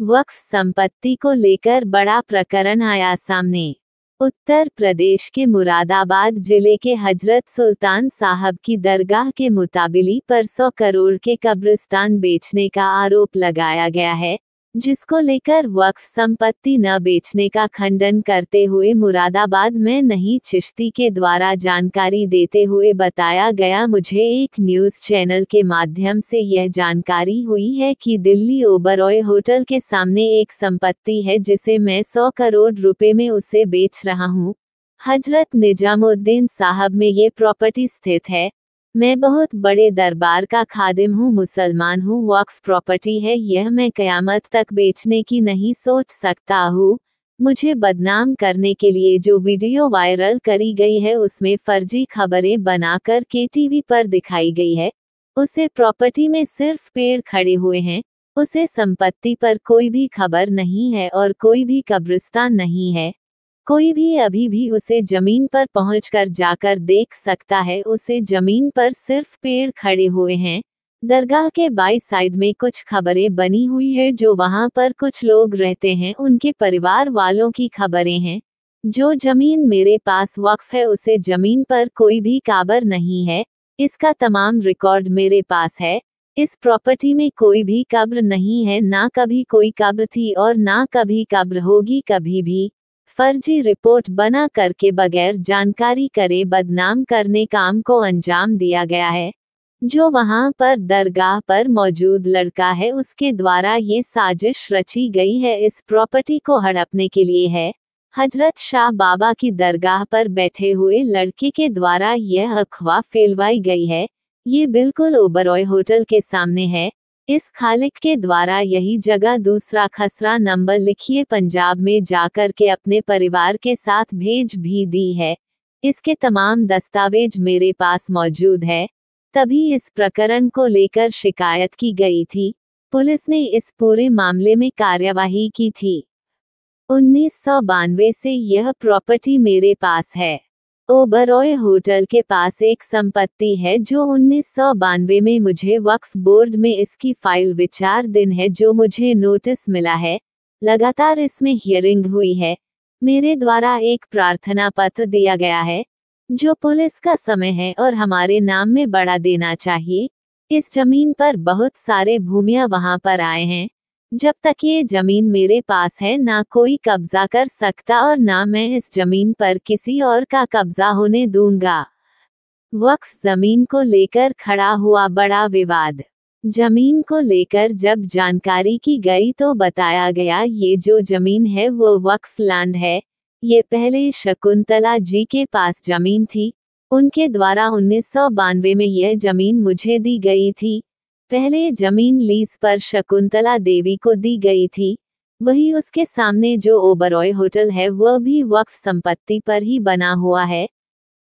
वक्फ संपत्ति को लेकर बड़ा प्रकरण आया सामने। उत्तर प्रदेश के मुरादाबाद जिले के हजरत सुल्तान साहब की दरगाह के मुताबिली पर 100 करोड़ के कब्रिस्तान बेचने का आरोप लगाया गया है, जिसको लेकर वक्फ संपत्ति न बेचने का खंडन करते हुए मुरादाबाद में नहीं चिश्ती के द्वारा जानकारी देते हुए बताया गया। मुझे एक न्यूज़ चैनल के माध्यम से यह जानकारी हुई है कि दिल्ली ओबरॉय होटल के सामने एक संपत्ति है जिसे मैं 100 करोड़ रुपए में उसे बेच रहा हूँ। हजरत निजामुद्दीन साहब में ये प्रॉपर्टी स्थित है। मैं बहुत बड़े दरबार का खादिम हूँ, मुसलमान हूँ, वक्फ प्रॉपर्टी है, यह मैं क़यामत तक बेचने की नहीं सोच सकता हूँ। मुझे बदनाम करने के लिए जो वीडियो वायरल करी गई है उसमें फर्जी खबरें बनाकर के टीवी पर दिखाई गई है। उसे प्रॉपर्टी में सिर्फ पेड़ खड़े हुए हैं, उसे संपत्ति पर कोई भी खबर नहीं है और कोई भी कब्रिस्तान नहीं है। कोई भी अभी भी उसे जमीन पर पहुंचकर जाकर देख सकता है। उसे जमीन पर सिर्फ पेड़ खड़े हुए हैं। दरगाह के बाई साइड में कुछ खबरें बनी हुई है जो वहां पर कुछ लोग रहते हैं, उनके परिवार वालों की खबरें हैं। जो जमीन मेरे पास वक्फ है उसे जमीन पर कोई भी काबर नहीं है। इसका तमाम रिकॉर्ड मेरे पास है। इस प्रॉपर्टी में कोई भी कब्र नहीं है, ना कभी कोई कब्र थी और ना कभी कब्र होगी कभी भी। फर्जी रिपोर्ट बना करके बगैर जानकारी करे बदनाम करने काम को अंजाम दिया गया है। जो वहां पर दरगाह पर मौजूद लड़का है उसके द्वारा ये साजिश रची गई है, इस प्रॉपर्टी को हड़पने के लिए है। हजरत शाह बाबा की दरगाह पर बैठे हुए लड़के के द्वारा यह अफवाह फैलवाई गई है। ये बिल्कुल ओबरॉय होटल के सामने है। इस खालिक के द्वारा यही जगह दूसरा खसरा नंबर लिखिए पंजाब में जाकर के अपने परिवार के साथ भेज भी दी है। इसके तमाम दस्तावेज मेरे पास मौजूद है। तभी इस प्रकरण को लेकर शिकायत की गई थी। पुलिस ने इस पूरे मामले में कार्यवाही की थी। 1992 से यह प्रॉपर्टी मेरे पास है। ओबरॉय होटल के पास एक संपत्ति है जो 1992 में मुझे वक्फ बोर्ड में इसकी फाइल विचाराधीन है, जो मुझे नोटिस मिला है। लगातार इसमें हियरिंग हुई है। मेरे द्वारा एक प्रार्थना पत्र दिया गया है जो पुलिस का समय है और हमारे नाम में बढ़ा देना चाहिए। इस जमीन पर बहुत सारे भूमियां वहां पर आए हैं। जब तक ये जमीन मेरे पास है ना कोई कब्जा कर सकता और ना मैं इस जमीन पर किसी और का कब्जा होने दूंगा। वक्फ जमीन को लेकर खड़ा हुआ बड़ा विवाद। जमीन को लेकर जब जानकारी की गई तो बताया गया ये जो जमीन है वो वक्फ लैंड है। ये पहले शकुंतला जी के पास जमीन थी। उनके द्वारा 1992 में यह जमीन मुझे दी गई थी। पहले जमीन लीज पर शकुंतला देवी को दी गई थी। वही उसके सामने जो ओबरॉय होटल है वह भी वक्फ संपत्ति पर ही बना हुआ है।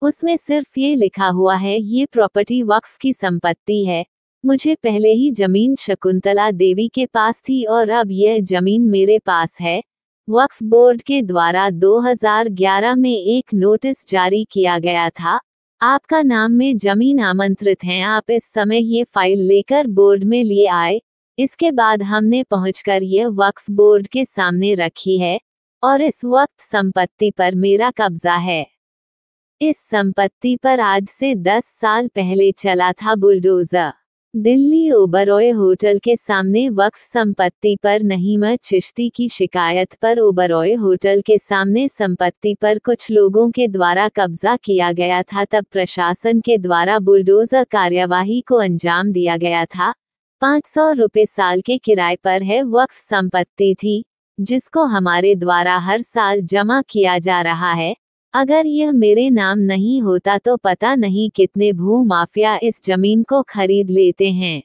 उसमें सिर्फ ये लिखा हुआ है ये प्रॉपर्टी वक्फ की संपत्ति है। मुझे पहले ही जमीन शकुंतला देवी के पास थी और अब यह जमीन मेरे पास है। वक्फ बोर्ड के द्वारा 2011 में एक नोटिस जारी किया गया था। आपका नाम में जमीन आमंत्रित हैं, आप इस समय ये फाइल लेकर बोर्ड में लिए आए। इसके बाद हमने पहुंचकर यह वक्फ बोर्ड के सामने रखी है और इस वक्त संपत्ति पर मेरा कब्जा है। इस संपत्ति पर आज से 10 साल पहले चला था बुलडोजर। दिल्ली ओबरॉय होटल के सामने वक्फ संपत्ति पर नहीमा चिश्ती की शिकायत पर ओबरॉय होटल के सामने संपत्ति पर कुछ लोगों के द्वारा कब्जा किया गया था। तब प्रशासन के द्वारा बुलडोजर कार्यवाही को अंजाम दिया गया था। 500 रुपए साल के किराए पर है वक्फ संपत्ति थी, जिसको हमारे द्वारा हर साल जमा किया जा रहा है। अगर यह मेरे नाम नहीं होता तो पता नहीं कितने भू माफिया इस जमीन को खरीद लेते हैं।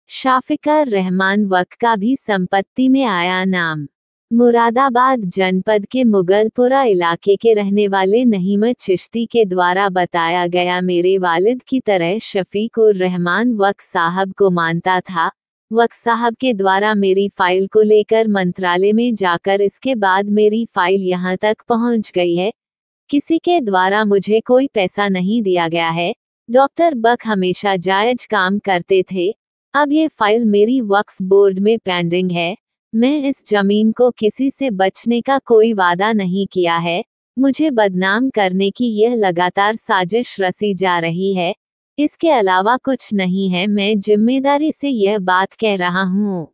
शाफिकर रहमान वक्फ का भी संपत्ति में आया नाम। मुरादाबाद जनपद के मुगलपुरा इलाके के रहने वाले नहीम चिश्ती के द्वारा बताया गया, मेरे वालिद की तरह शफीक उर रहमान वक्फ साहब को मानता था। वक्फ साहब के द्वारा मेरी फाइल को लेकर मंत्रालय में जाकर इसके बाद मेरी फाइल यहां तक पहुंच गई है। किसी के द्वारा मुझे कोई पैसा नहीं दिया गया है। डॉक्टर बक हमेशा जायज काम करते थे। अब ये फाइल मेरी वक्फ बोर्ड में पेंडिंग है। मैं इस जमीन को किसी से बचने का कोई वादा नहीं किया है। मुझे बदनाम करने की यह लगातार साजिश रची जा रही है। इसके अलावा कुछ नहीं है। मैं जिम्मेदारी से यह बात कह रहा हूँ।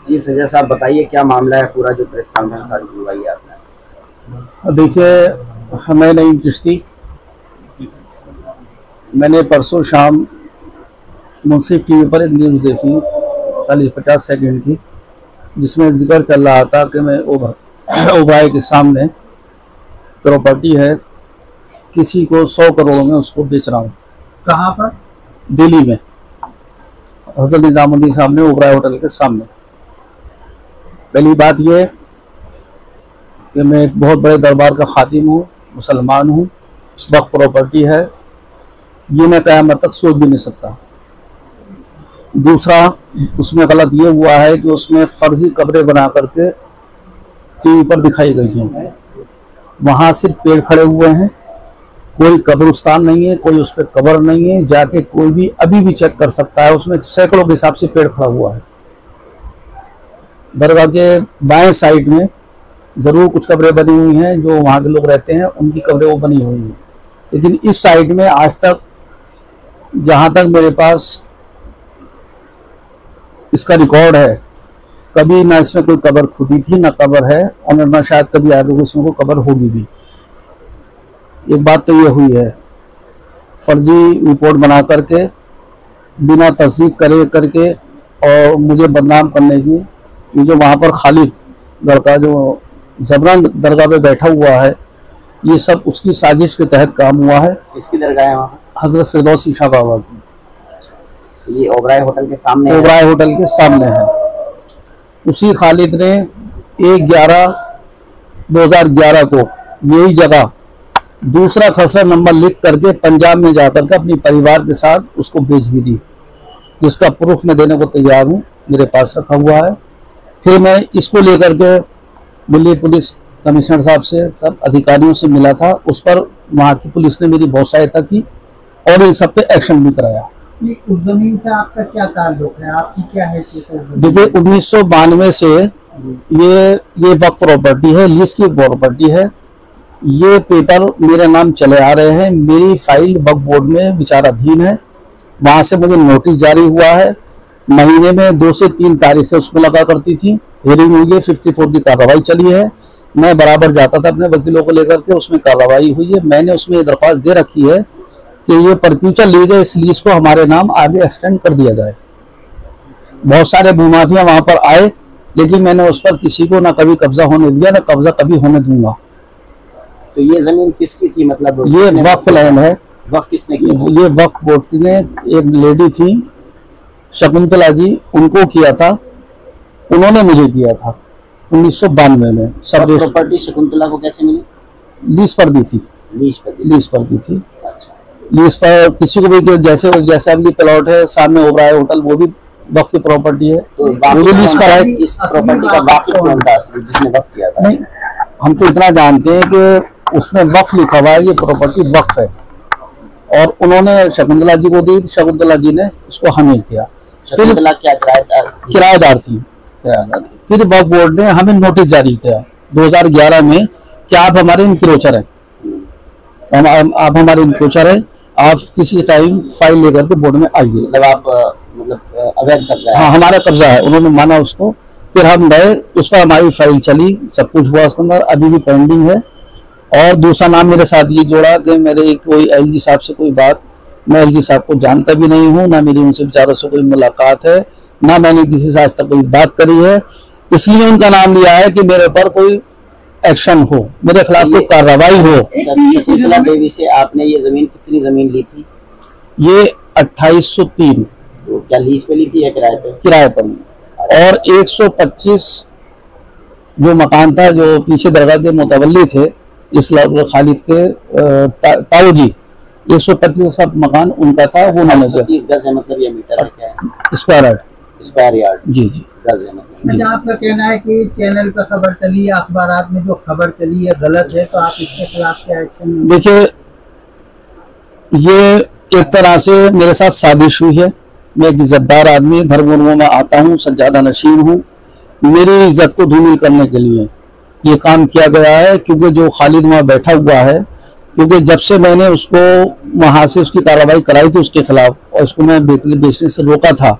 जी सजा साहब, बताइए क्या मामला है पूरा जो प्रेस कॉन्फ्रेंस आज बुलवाई है आपने? देखिए, हमें नहीं चिश्ती, मैंने परसों शाम मुंसिफ टीवी पर एक न्यूज़ देखी 40-50 सेकंड की, जिसमें जिक्र चल रहा था कि मैं ओबराय के सामने प्रॉपर्टी है किसी को 100 करोड़ में उसको बेच रहा हूँ। कहाँ पर? दिल्ली में, हज़रत निज़ामुद्दीन साहब ने ओबराय होटल के सामने। पहली बात यह कि मैं एक बहुत बड़े दरबार का खातिम हूँ, मुसलमान हूँ, वक्फ प्रॉपर्टी है, ये मैं क़यामत तक सोच भी नहीं सकता। दूसरा, उसमें गलत ये हुआ है कि उसमें फर्जी कब्रें बना करके टीवी पर दिखाई गई हैं। वहाँ सिर्फ पेड़ खड़े हुए हैं, कोई कब्रिस्तान नहीं है, कोई उस पर कब्र नहीं है। जाके कोई भी अभी भी चेक कर सकता है, उसमें सैकड़ों के हिसाब से पेड़ खड़ा हुआ है। दरगाह के बाएं साइड में ज़रूर कुछ कब्रें बनी हुई हैं, जो वहाँ के लोग रहते हैं उनकी कब्रें वो बनी हुई हैं, लेकिन इस साइड में आज तक, जहाँ तक मेरे पास इसका रिकॉर्ड है, कभी ना इसमें कोई कब्र खुदी थी, ना कब्र है, और ना शायद कभी आगे इसमें कोई कब्र होगी भी। एक बात तो ये हुई है, फर्जी रिपोर्ट बना करके, बिना तस्दीक करके और मुझे बदनाम करने की, ये जो वहाँ पर खालिद लड़का जो जबरन दरगाह पे बैठा हुआ है, ये सब उसकी साजिश के तहत काम हुआ है। किसकी दरगाह है वहाँ? हजरत फिरदौसी शाह बाबा की। ये ओबराय होटल के सामने? ओबराय होटल के सामने है। उसी खालिद ने 1/11/2011 को यही जगह दूसरा खसरा नंबर लिख करके पंजाब में जाकर के अपनी परिवार के साथ उसको बेच भी दी, जिसका प्रूफ मैं देने को तैयार हूँ, मेरे पास रखा हुआ है। फिर मैं इसको लेकर के दिल्ली पुलिस कमिश्नर साहब से, सब अधिकारियों से मिला था। उस पर वहाँ की पुलिस ने मेरी बहुत सहायता की और इन सब पे एक्शन भी कराया। उस जमीन से आपका क्या ताल्लुक है? आपकी क्या हैसियत है? देखिए, 1992 से ये वक्फ प्रॉपर्टी है, लीज की प्रॉपर्टी है। ये पेपर मेरे नाम चले आ रहे हैं, मेरी फाइल वक्फ बोर्ड में विचाराधीन है। वहाँ से मुझे नोटिस जारी हुआ है, महीने में 2 से 3 तारीखें उसमें लगा करती थी। हियरिंग हुई है, 54 की कार्रवाई चली है। मैं बराबर जाता था अपने वकीलों को लेकर के, उसमें कार्रवाई हुई है। मैंने उसमें दरख्वास्त दे रखी है कि ये परफ्यूचर लीज है, इस लीज को हमारे नाम आगे एक्सटेंड कर दिया जाए। बहुत सारे भूमाफिया वहाँ पर आए, लेकिन मैंने उस पर किसी को ना कभी कब्जा होने दिया, ना कब्जा कभी होने दूंगा। तो ये जमीन किसकी थी? मतलब ये वक्फ लैंड है। वक्फ किसने किया? ये वक्फ बोर्ड ने, एक लेडी थी शकुंतला जी, उनको किया था, उन्होंने मुझे किया था 1992 में। सब प्रॉपर्टी शकुंतला को कैसे मिली? लीज पर दी थी। लीज पर दी थी। अच्छा। लीज पर किसी को भी, जैसे अभी प्लॉट है सामने ओबराय होटल, वो भी वक्फ की प्रॉपर्टी है, तो वो भी लीज पर है। इस प्रॉपर्टी का वाकिफ कौन था जिसने वक्फ किया था? नहीं, हम तो इतना जानते हैं कि उसमें वक्फ लिखा हुआ है, ये प्रॉपर्टी वक्फ है, और उन्होंने शकुंतला जी को दी, शकुंतला जी ने उसको हमें किया। शकुंतला क्या किराएदार थी। फिर वक्फ बोर्ड ने हमें नोटिस जारी किया 2011 में कि आप हमारे इंक्रोचर हैं, आप हमारे इंक्रोचर हैं, आप किसी टाइम फाइल लेकर के बोर्ड में आइए। मतलब आप अवैध कब्जा है? हाँ, हमारा कब्जा है। उन्होंने माना उसको, फिर हम गए, उस पर हमारी फाइल चली, सब कुछ हुआ उसके अंदर, अभी भी पेंडिंग है। और दूसरा नाम मेरे साथ ये जोड़ा कि मेरे कोई एलजी साहब से कोई बात, मैं एलजी साहब को जानता भी नहीं हूँ, ना मेरी उनसे बेचारों से कोई मुलाकात है, ना मैंने किसी से आज तक कोई बात करी है। इसलिए उनका नाम लिया है कि मेरे पर कोई एक्शन हो, मेरे खिलाफ कोई कार्रवाई हो। शकुंतला देवी से आपने ये जमीन, कितनी जमीन ली थी? ये 2803। तो क्या लीज पे ली थी या किराए पे? किराए पर। और 125 जो मकान था, जो पीछे दरगाह के मुतवल्ली थे इस खालिद के ताऊ जी, 125 सब मकान उनका था, वो मैंने 130 गज है। मतलब ये मीटर है क्या है? Square yard. जी गज है मतलब। अच्छा, आपका कहना है कि चैनल पर खबर चली, अखबारात में जो खबर चली है गलत है, तो आप इसके खिलाफ क्या एक्शन? देखिए, ये एक तरह से मेरे साथ साजिश हुई है। मैं एक इज्जतदार आदमी धर्म गुरुओं में आता हूँ, सज्जादा नशीन हूँ। मेरी इज्जत को धूमिल करने के लिए ये काम किया गया है, क्योंकि जो खालिद वहाँ बैठा हुआ है, क्योंकि जब से मैंने उसको वहाँ से उसकी कार्रवाई कराई थी उसके खिलाफ और उसको मैं बेचने से रोका था,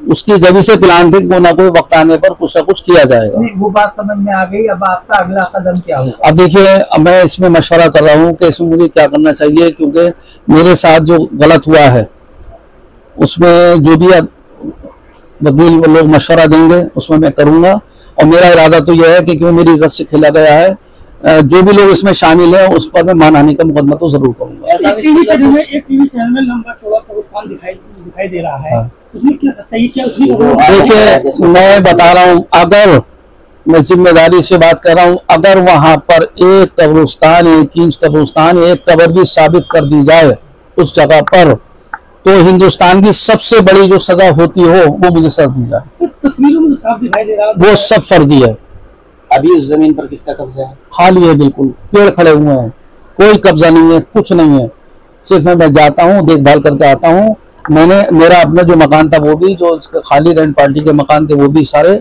उसकी जब से प्लान थी कि कोई ना कोई वक्त आने पर कुछ ना कुछ किया जाएगा। वो बात समझ में आ गई। अब आपका अगला कदम क्या होगा? अब देखिए, अब मैं इसमें मशवरा कर रहा हूँ कि इसमें मुझे क्या करना चाहिए, क्योंकि मेरे साथ जो गलत हुआ है उसमें जो भी वकील लोग मशवरा देंगे उसमें मैं करूँगा। और मेरा इरादा तो यह है कि क्यों मेरी इज्जत से खेला गया है, जो भी लोग इसमें शामिल हैं उस पर मैं मानहानि का मुकदमा तो जरूर करूँगा। एक टीवी चैनल में लंबा चौड़ा कब्रिस्तान दिखाई दे रहा है, उसमें क्या सच्चाई, क्या उसमें? देखिए, मैं बता रहा हूँ, अगर मैं जिम्मेदारी से बात कर रहा हूँ, अगर वहाँ पर एक कब्रिस्तान, 1 इंच कब्रिस्तान, एक कब्र भी साबित कर दी जाए उस जगह पर, तो हिंदुस्तान की सबसे बड़ी जो सजा होती हो वो मुझे सजा दी जाए। तस्वीरों में साफ दिखाई दे रहा है, वो सब फर्जी है। अभी उस जमीन पर किसका कब्जा है? खाली है, बिल्कुल पेड़ खड़े हुए हैं, कोई कब्जा नहीं है, कुछ नहीं है। सिर्फ मैं जाता हूँ, देखभाल करके आता हूँ। मेरा अपना जो मकान था वो भी, जो खाली रेंट पार्टी के मकान थे वो भी सारे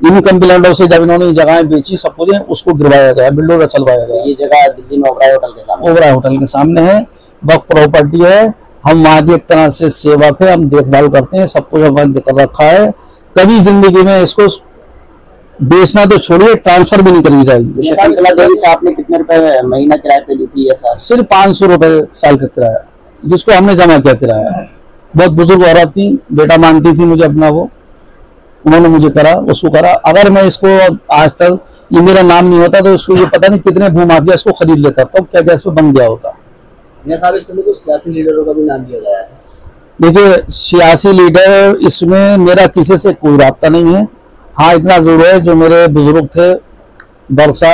इनकम्प्लेंटों से जब इन्होंने जगह बेची सब कुछ उसको गिरवाया गया, बिल्डोर चलवाया गया। ये जगह दिल्ली में ओबराय होटल के सामने, ओबराय होटल के सामने है, वक्फ प्रॉपर्टी है। हम वहाँ की एक तरह से सेवक है, हम देखभाल करते हैं, सब कुछ बंद कर रखा है। कभी जिंदगी में इसको बेचना तो छोड़िए, ट्रांसफर भी नहीं करी जाएगी। शकुंतला देवी साहब ने कितने रुपए महीना किराए पे ली थी? ये साल सिर्फ 500 रुपए साल का किराया, जिसको हमने जमा किया किराया। बहुत बुजुर्ग औरत थी, बेटा मानती थी मुझे अपना, वो उन्होंने मुझे करा, उसको करा। अगर मैं इसको आज तक ये मेरा नाम नहीं होता तो इसको ये पता नहीं कितने भूमाफिया इसको खरीद लेता, तो क्या क्या इसको बन गया होता। साहब, इसके अंदर कुछ सियासी लीडरों का भी नाम दिया गया है। देखिए, सियासी लीडर इसमें मेरा किसी से कोई राब्ता नहीं है। हाँ, इतना जरूर है, जो मेरे बुजुर्ग थे बरसा